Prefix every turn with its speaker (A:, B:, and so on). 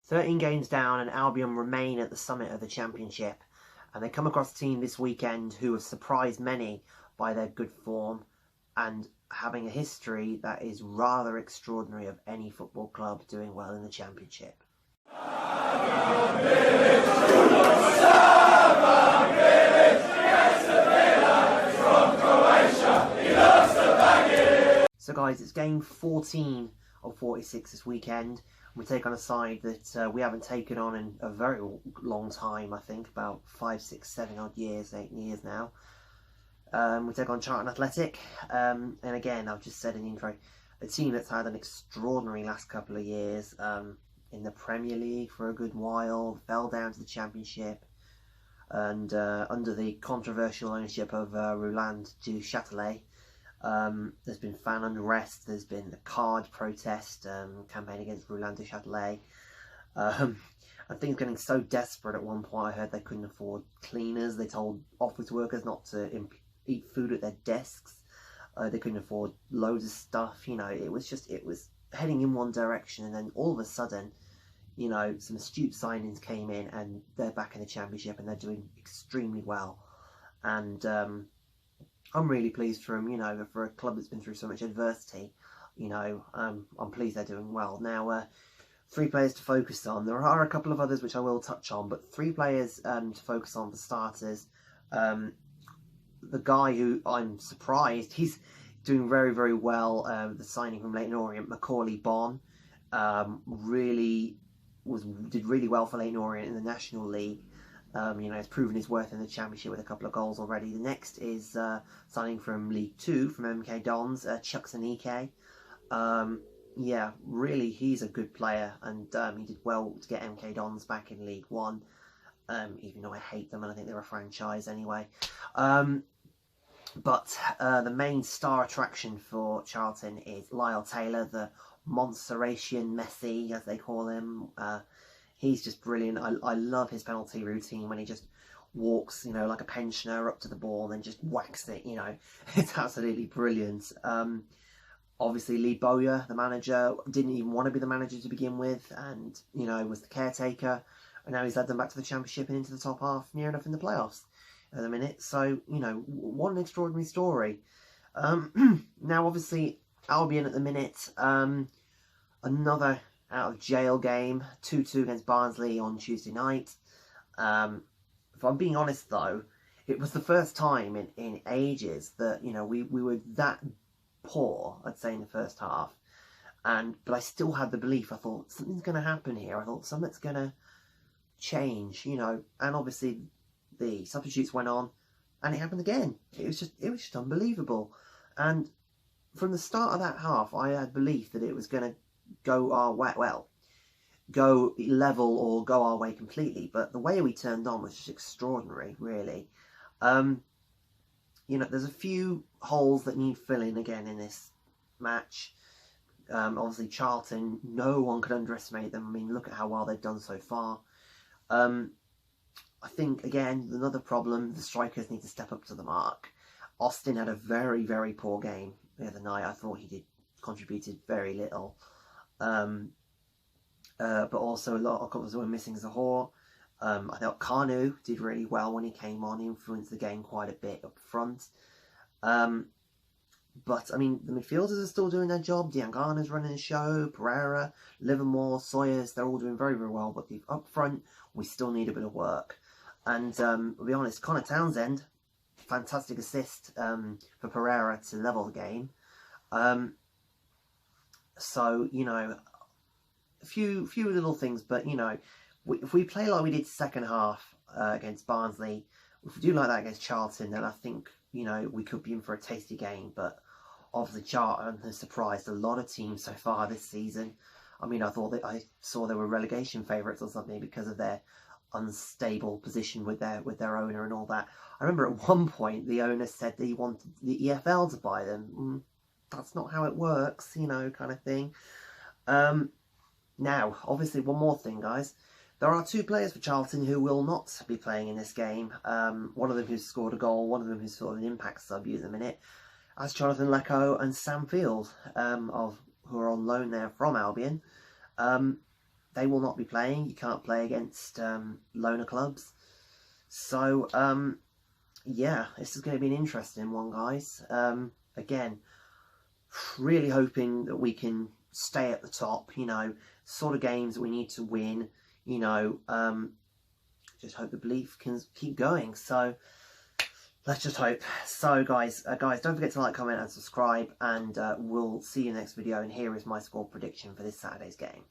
A: 13 games down, and Albion remain at the summit of the Championship. And they come across a team this weekend who have surprised many by their good form and having a history that is rather extraordinary of any football club doing well in the Championship. So guys, it's game 14 of 46 this weekend. We take on a side that we haven't taken on in a very long time, I think, about 5, 6, 7 odd years, 8 years now. We take on Charlton Athletic, and again, I've just said in the intro, a team that's had an extraordinary last couple of years, in the Premier League for a good while, fell down to the Championship, and under the controversial ownership of Roland du Châtelet, there's been fan unrest, there's been a card protest campaign against Roland du Châtelet. I think it's getting so desperate at one point. I heard they couldn't afford cleaners. They told office workers not to eat food at their desks. They couldn't afford loads of stuff. You know, it was heading in one direction, and then all of a sudden, you know, some astute signings came in, and they're back in the Championship, and they're doing extremely well. And I'm really pleased for them, you know, for a club that's been through so much adversity. You know, I'm pleased they're doing well. Now, 3 players to focus on. There are a couple of others which I will touch on, but 3 players to focus on for starters. The guy who I'm surprised, he's doing very, very well. The signing from Leyton Orient, Macaulay Bonne, did really well for Leyton Orient in the National League. You know, he's proven his worth in the Championship with a couple of goals already. The next is signing from League 2 from MK Dons, Chuks Aneke. Yeah, really, he's a good player, and he did well to get MK Dons back in League 1, even though I hate them and I think they're a franchise anyway. But the main star attraction for Charlton is Lyle Taylor, the Montserratian Messi, as they call him. He's just brilliant. I love his penalty routine when he just walks, you know, like a pensioner up to the ball and then just whacks it, you know. It's absolutely brilliant. Obviously, Lee Bowyer, the manager, didn't even want to be the manager to begin with, and, you know, was the caretaker. And now he's led them back to the Championship and into the top half, near enough in the playoffs at the minute. So, you know, what an extraordinary story. Now, obviously, Albion at the minute, another out of jail game, 2-2 against Barnsley on Tuesday night. If I'm being honest, though, it was the first time in ages that, you know, we were that poor, I'd say, in the first half. But I still had the belief. I thought, something's going to happen here. I thought, something's going to change, you know. And obviously, the substitutes went on, and it happened again. It was just unbelievable. And from the start of that half, I had belief that it was going to go our way, go level or go our way completely. But the way we turned on was just extraordinary, really. You know, there's a few holes that need filling again in this match. Obviously, Charlton, no one could underestimate them. I mean, look at how well they've done so far. I think, again, another problem, the strikers need to step up to the mark. Austin had a very, very poor game the other night. I thought he contributed very little. But also a lot of couples were missing Zahor. I thought Kanu did really well when he came on. He influenced the game quite a bit up front. But, I mean, the midfielders are still doing their job. Diangana's running the show. Pereira, Livermore, Sawyers, they're all doing very, very well. But up front, we still need a bit of work. And, I'll be honest, Connor Townsend, fantastic assist for Pereira to level the game. So, you know, a few little things. But, you know, if we play like we did second half against Barnsley, if we do like that against Charlton, then I think, you know, we could be in for a tasty game. But obviously, Charlton has surprised a lot of teams so far this season. I mean, I saw they were relegation favourites or something because of their unstable position with their owner and all that. I remember at one point the owner said that he wanted the EFL to buy them. That's not how it works, you know, kind of thing. Now, obviously, one more thing, guys. There are 2 players for Charlton who will not be playing in this game. One of them who's scored a goal, one of them who's sort of an impact sub at the minute. As Jonathan Lecco and Sam Field, who are on loan there from Albion. they will not be playing. You can't play against loner clubs. So, yeah, this is going to be an interesting one, guys. Again, really hoping that we can stay at the top, you know, sort of games that we need to win, you know, just hope the belief can keep going. So let's just hope. So guys, don't forget to like, comment and subscribe, and we'll see you in the next video. And here is my score prediction for this Saturday's game.